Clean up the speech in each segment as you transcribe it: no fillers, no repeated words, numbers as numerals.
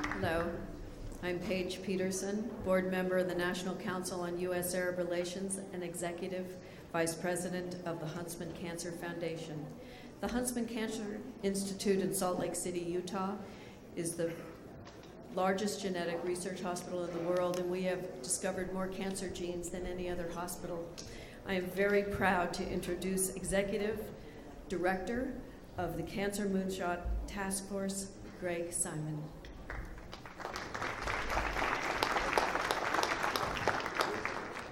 Hello, I'm Paige Peterson, board member of the National Council on U.S. Arab Relations and Executive Vice President of the Huntsman Cancer Foundation. The Huntsman Cancer Institute in Salt Lake City, Utah is the largest genetic research hospital in the world, and we have discovered more cancer genes than any other hospital. I am very proud to introduce Executive Director of the Cancer Moonshot Task Force, Greg Simon.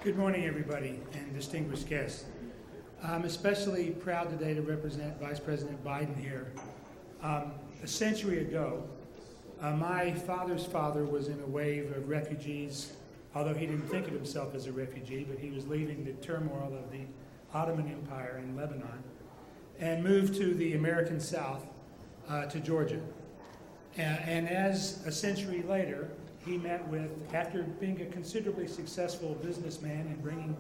Good morning, everybody, and distinguished guests. I'm especially proud today to represent Vice President Biden here. A century ago, my father's father was in a wave of refugees, although he didn't think of himself as a refugee, but he was leaving the turmoil of the Ottoman Empire in Lebanon and moved to the American South, to Georgia. And as a century later, he met with, after being a considerably successful businessman and bringing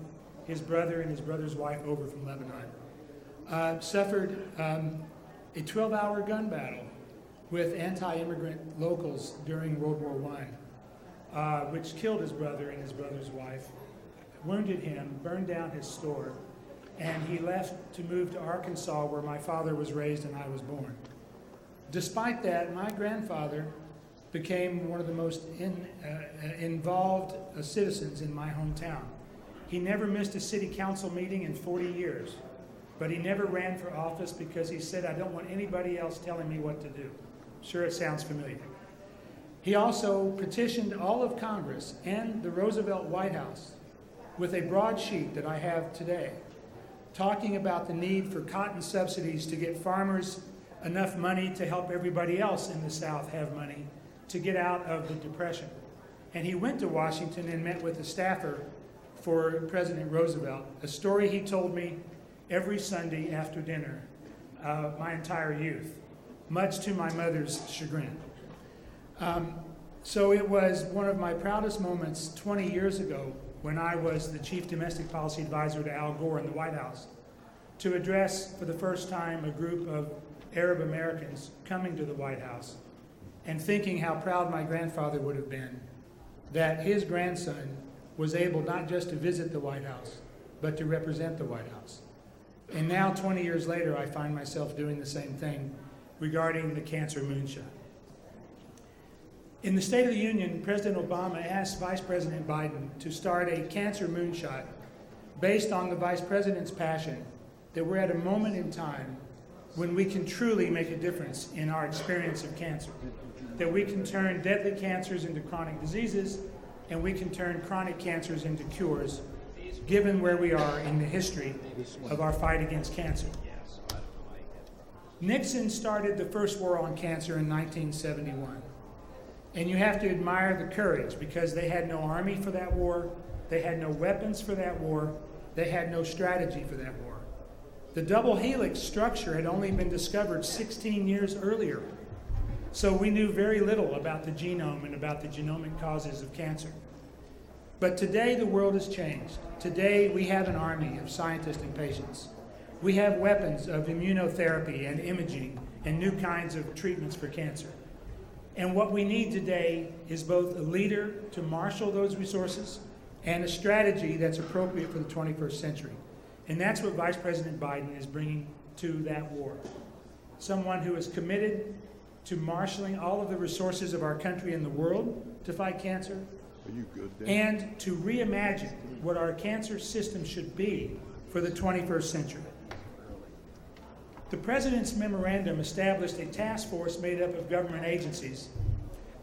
his brother and his brother's wife over from Lebanon, suffered a 12-hour gun battle with anti-immigrant locals during World War I, which killed his brother and his brother's wife, wounded him, burned down his store, and he left to move to Arkansas, where my father was raised and I was born. Despite that, my grandfather became one of the most involved citizens in my hometown. He never missed a city council meeting in 40 years, but he never ran for office because he said, I don't want anybody else telling me what to do. Sure, it sounds familiar. He also petitioned all of Congress and the Roosevelt White House with a broadsheet that I have today, talking about the need for cotton subsidies to get farmers enough money to help everybody else in the South have money to get out of the Depression. And he went to Washington and met with a staffer for President Roosevelt, a story he told me every Sunday after dinner, my entire youth, much to my mother's chagrin. So it was one of my proudest moments 20 years ago when I was the Chief Domestic Policy Advisor to Al Gore in the White House to address for the first time a group of Arab Americans coming to the White House and thinking how proud my grandfather would have been that his grandson was able not just to visit the White House, but to represent the White House. And now, 20 years later, I find myself doing the same thing regarding the cancer moonshot. In the State of the Union, President Obama asked Vice President Biden to start a cancer moonshot based on the Vice President's passion that we're at a moment in time when we can truly make a difference in our experience of cancer, that we can turn deadly cancers into chronic diseases, and we can turn chronic cancers into cures, given where we are in the history of our fight against cancer. Nixon started the first war on cancer in 1971. And you have to admire the courage, because they had no army for that war, they had no weapons for that war, they had no strategy for that war. The double helix structure had only been discovered 16 years earlier. So we knew very little about the genome and about the genomic causes of cancer. But today the world has changed. Today we have an army of scientists and patients. We have weapons of immunotherapy and imaging and new kinds of treatments for cancer. And what we need today is both a leader to marshal those resources and a strategy that's appropriate for the 21st century. And that's what Vice President Biden is bringing to that war. Someone who is committed to marshaling all of the resources of our country and the world to fight cancer, and to reimagine what our cancer system should be for the 21st century. The President's memorandum established a task force made up of government agencies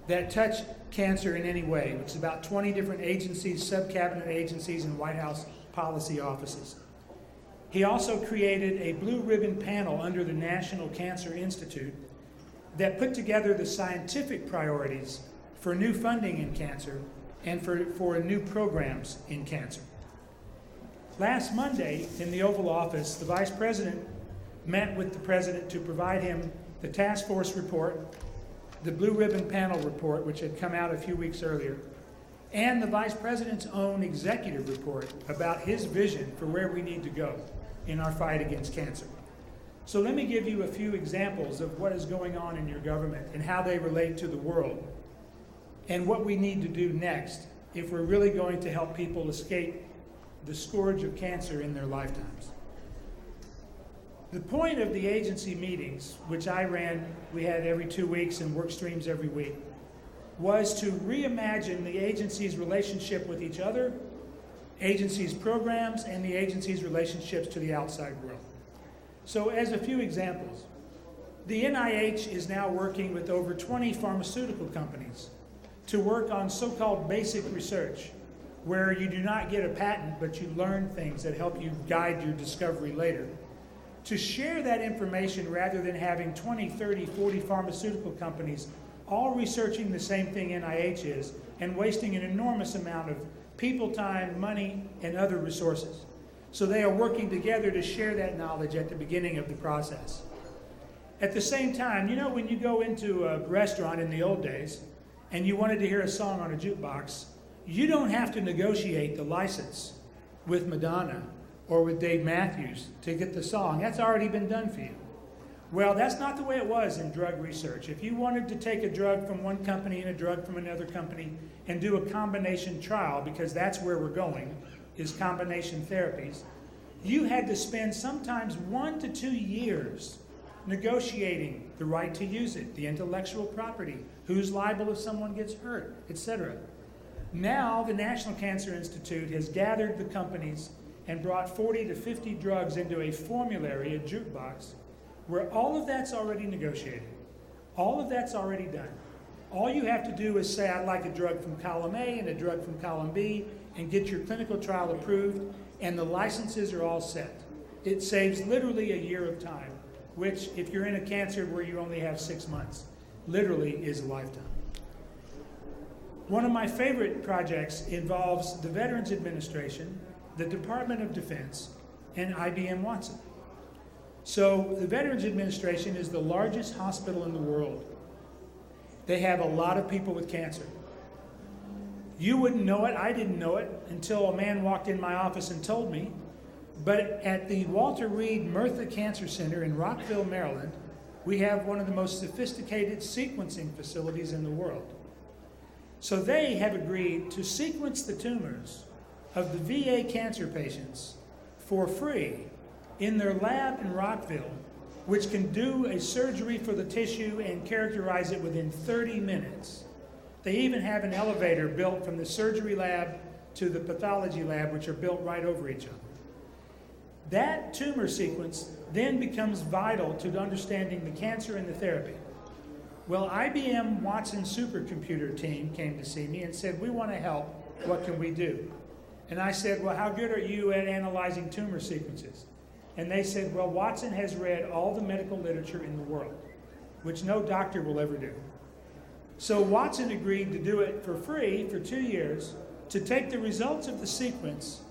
that touch cancer in any way, which is about 20 different agencies, sub-cabinet agencies, and White House policy offices. He also created a blue ribbon panel under the National Cancer Institute that put together the scientific priorities for new funding in cancer and for new programs in cancer. Last Monday in the Oval Office, the Vice President met with the President to provide him the task force report, the Blue Ribbon Panel report, which had come out a few weeks earlier, and the Vice President's own executive report about his vision for where we need to go in our fight against cancer. So let me give you a few examples of what is going on in your government and how they relate to the world. and what we need to do next if we're really going to help people escape the scourge of cancer in their lifetimes. The point of the agency meetings, which I ran, we had every 2 weeks and work streams every week, was to reimagine the agency's relationship with each other, agency's programs, and the agency's relationships to the outside world. So as a few examples, the NIH is now working with over 20 pharmaceutical companies to work on so-called basic research, where you do not get a patent, but you learn things that help you guide your discovery later. To share that information rather than having 20, 30, 40 pharmaceutical companies all researching the same thing NIH is and wasting an enormous amount of people, time, money, and other resources. So they are working together to share that knowledge at the beginning of the process. At the same time, you know, when you go into a restaurant in the old days and you wanted to hear a song on a jukebox, you don't have to negotiate the license with Madonna or with Dave Matthews to get the song. That's already been done for you. Well, that's not the way it was in drug research. If you wanted to take a drug from one company and a drug from another company and do a combination trial, because that's where we're going, is combination therapies, you had to spend sometimes 1 to 2 years negotiating the right to use it, the intellectual property, who's liable if someone gets hurt, etc. Now, the National Cancer Institute has gathered the companies and brought 40 to 50 drugs into a formulary, a jukebox, where all of that's already negotiated. All of that's already done. All you have to do is say, I'd like a drug from column A and a drug from column B, and get your clinical trial approved, and the licenses are all set. It saves literally a year of time, which, if you're in a cancer where you only have 6 months, literally is a lifetime. One of my favorite projects involves the Veterans Administration, the Department of Defense, and IBM Watson. So the Veterans Administration is the largest hospital in the world. They have a lot of people with cancer. You wouldn't know it, I didn't know it, until a man walked in my office and told me. But at the Walter Reed Murtha Cancer Center in Rockville, Maryland, we have one of the most sophisticated sequencing facilities in the world. So they have agreed to sequence the tumors of the VA cancer patients for free in their lab in Rockville, which can do a surgery for the tissue and characterize it within 30 minutes. They even have an elevator built from the surgery lab to the pathology lab, which are built right over each other. That tumor sequence then becomes vital to understanding the cancer and the therapy. Well, IBM Watson supercomputer team came to see me and said, we want to help, what can we do? And I said, well, how good are you at analyzing tumor sequences? And they said, well, Watson has read all the medical literature in the world, which no doctor will ever do. So Watson agreed to do it for free for 2 years, to take the results of the sequence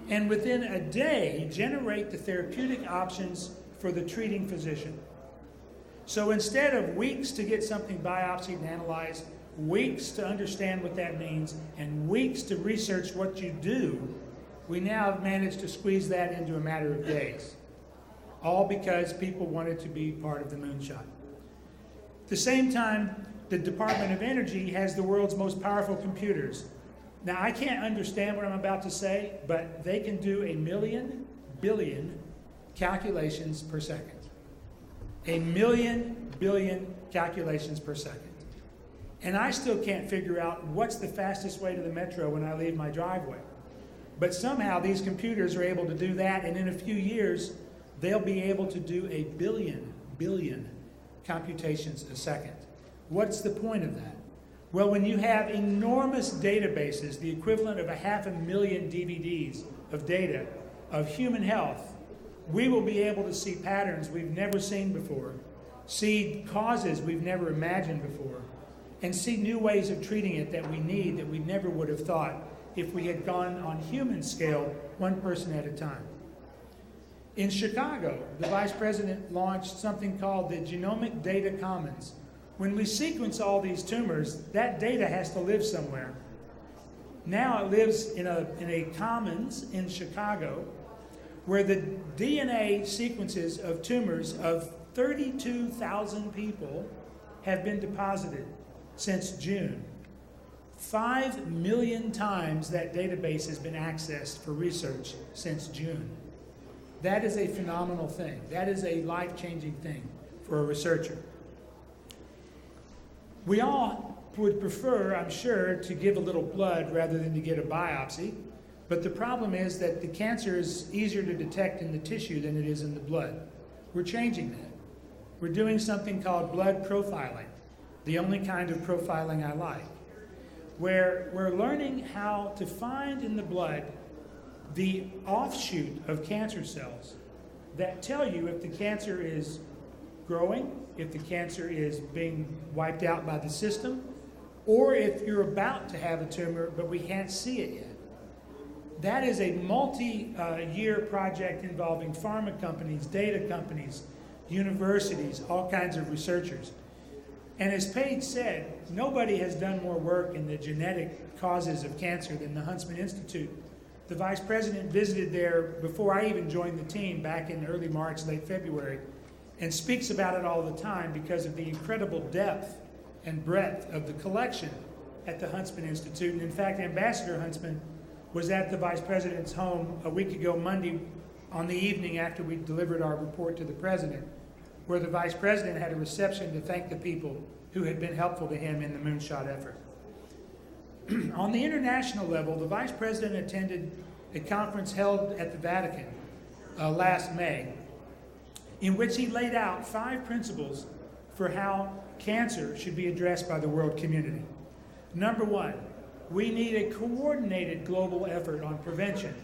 and within a day generate the therapeutic options for the treating physician. So instead of weeks to get something biopsied and analyzed, weeks to understand what that means, and weeks to research what you do, we now have managed to squeeze that into a matter of days. All because people wanted to be part of the Moonshot. At the same time, the Department of Energy has the world's most powerful computers. Now, I can't understand what I'm about to say, but they can do 1,000,000 billion calculations per second. 1,000,000 billion calculations per second. And I still can't figure out what's the fastest way to the metro when I leave my driveway. But somehow these computers are able to do that, and in a few years, they'll be able to do 1 billion computations a second. What's the point of that? Well, when you have enormous databases, the equivalent of 500,000 DVDs of data of human health, we will be able to see patterns we've never seen before, see causes we've never imagined before, and see new ways of treating it that we need that we never would have thought if we had gone on human scale, one person at a time. In Chicago, the vice president launched something called the Genomic Data Commons. When we sequence all these tumors, that data has to live somewhere. Now it lives in a commons in Chicago, where the DNA sequences of tumors of 32,000 people have been deposited since June. 5 million times that database has been accessed for research since June. That is a phenomenal thing. That is a life-changing thing for a researcher. We all would prefer, I'm sure, to give a little blood rather than to get a biopsy, but the problem is that the cancer is easier to detect in the tissue than it is in the blood. We're changing that. We're doing something called blood profiling, the only kind of profiling I like, where we're learning how to find in the blood the offshoot of cancer cells that tell you if the cancer is growing, if the cancer is being wiped out by the system, or if you're about to have a tumor but we can't see it yet. That is a multi-year project involving pharma companies, data companies, universities, all kinds of researchers. And as Paige said, nobody has done more work in the genetic causes of cancer than the Huntsman Institute. The vice president visited there before I even joined the team back in early March, late February, and speaks about it all the time because of the incredible depth and breadth of the collection at the Huntsman Institute. And in fact, Ambassador Huntsman was at the vice president's home a week ago Monday on the evening after we delivered our report to the president, where the vice president had a reception to thank the people who had been helpful to him in the Moonshot effort. On the international level, the vice president attended a conference held at the Vatican last May, in which he laid out 5 principles for how cancer should be addressed by the world community. Number 1, we need a coordinated global effort on prevention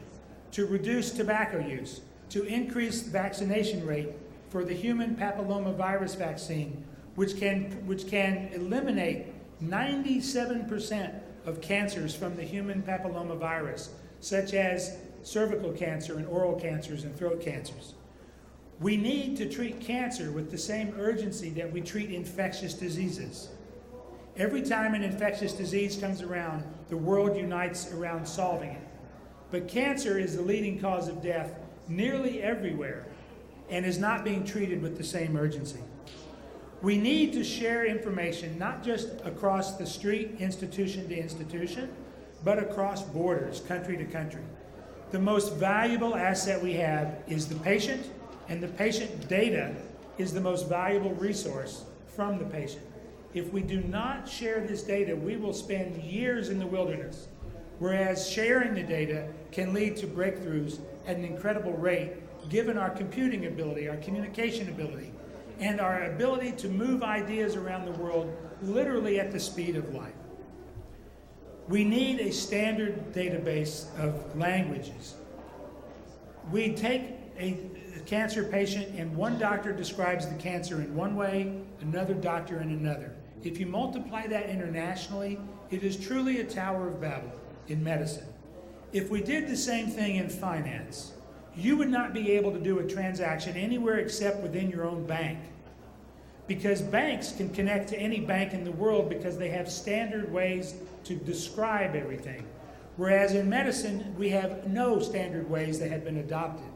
to reduce tobacco use, to increase the vaccination rate for the human papillomavirus vaccine, which can eliminate 97% of cancers from the human papillomavirus, such as cervical cancer and oral cancers and throat cancers. We need to treat cancer with the same urgency that we treat infectious diseases. Every time an infectious disease comes around, the world unites around solving it. But cancer is the leading cause of death nearly everywhere and is not being treated with the same urgency. We need to share information not just across the street, institution to institution, but across borders, country to country. The most valuable asset we have is the patient, and the patient data is the most valuable resource from the patient. If we do not share this data, we will spend years in the wilderness, whereas sharing the data can lead to breakthroughs at an incredible rate, given our computing ability, our communication ability, and our ability to move ideas around the world literally at the speed of light. We need a standard database of languages. We take a cancer patient and one doctor describes the cancer in one way, another doctor in another. If you multiply that internationally, it is truly a Tower of Babel in medicine. If we did the same thing in finance, you would not be able to do a transaction anywhere except within your own bank, because banks can connect to any bank in the world because they have standard ways to describe everything. Whereas in medicine, we have no standard ways that have been adopted.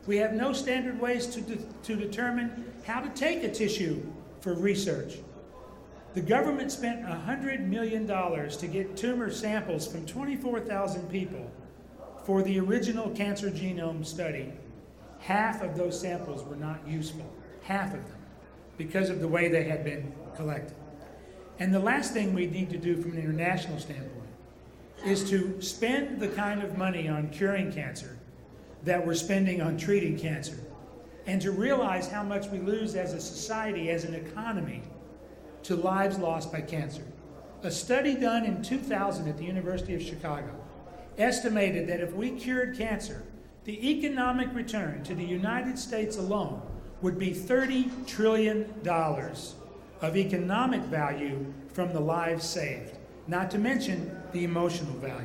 We have no standard ways to determine how to take a tissue for research. The government spent $100 million to get tumor samples from 24,000 people for the original cancer genome study. Half of those samples were not useful, half of them, because of the way they had been collected. And the last thing we need to do from an international standpoint is to spend the kind of money on curing cancer that we're spending on treating cancer, and to realize how much we lose as a society, as an economy, to lives lost by cancer. A study done in 2000 at the University of Chicago estimated that if we cured cancer, the economic return to the United States alone would be $30 trillion of economic value from the lives saved, not to mention the emotional value.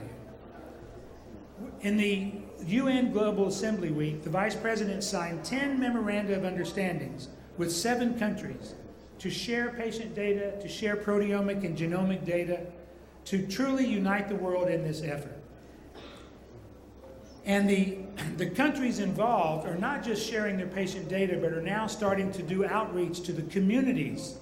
In the UN Global Assembly Week, the Vice President signed 10 memoranda of understandings with 7 countries to share patient data, to share proteomic and genomic data, to truly unite the world in this effort. And the countries involved are not just sharing their patient data, but are now starting to do outreach to the communities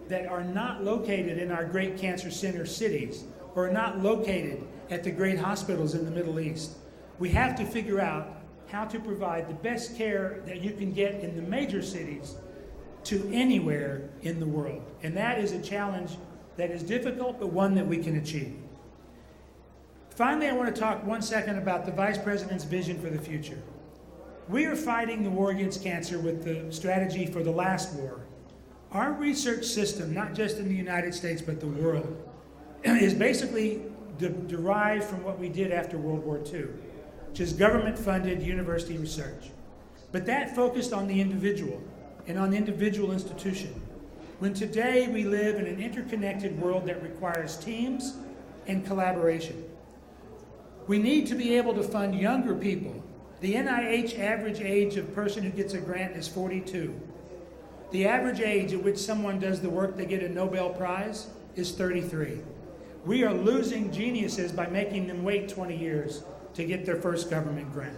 that are not located in our great cancer center cities or are not located at the great hospitals in the Middle East. We have to figure out how to provide the best care that you can get in the major cities to anywhere in the world. And that is a challenge that is difficult, but one that we can achieve. Finally, I want to talk 1 second about the Vice President's vision for the future. We are fighting the war against cancer with the strategy for the last war. Our research system, not just in the United States, but the world, is basically derived from what we did after World War II, which is government-funded university research. But that focused on the individual and on the individual institution, when today we live in an interconnected world that requires teams and collaboration. We need to be able to fund younger people. The NIH average age of person who gets a grant is 42. The average age at which someone does the work they get a Nobel Prize is 33. We are losing geniuses by making them wait 20 years to get their first government grant.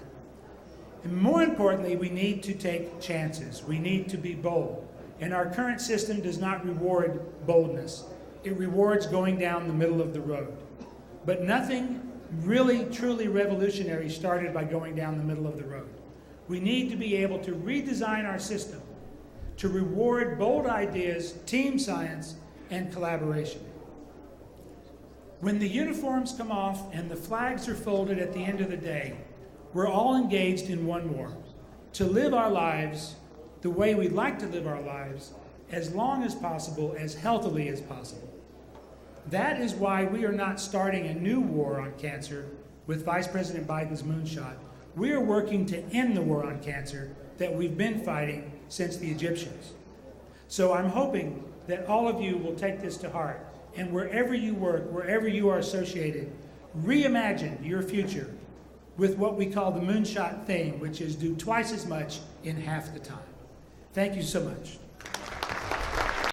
And more importantly, we need to take chances. We need to be bold. And our current system does not reward boldness. It rewards going down the middle of the road. But nothing really, truly revolutionary started by going down the middle of the road. We need to be able to redesign our system to reward bold ideas, team science, and collaboration. When the uniforms come off and the flags are folded at the end of the day, we're all engaged in one war, to live our lives the way we'd like to live our lives, as long as possible, as healthily as possible. That is why we are not starting a new war on cancer with Vice President Biden's Moonshot. We are working to end the war on cancer that we've been fighting since the Egyptians. So I'm hoping that all of you will take this to heart, and wherever you work, wherever you are associated, reimagine your future with what we call the Moonshot theme, which is do twice as much in half the time. Thank you so much.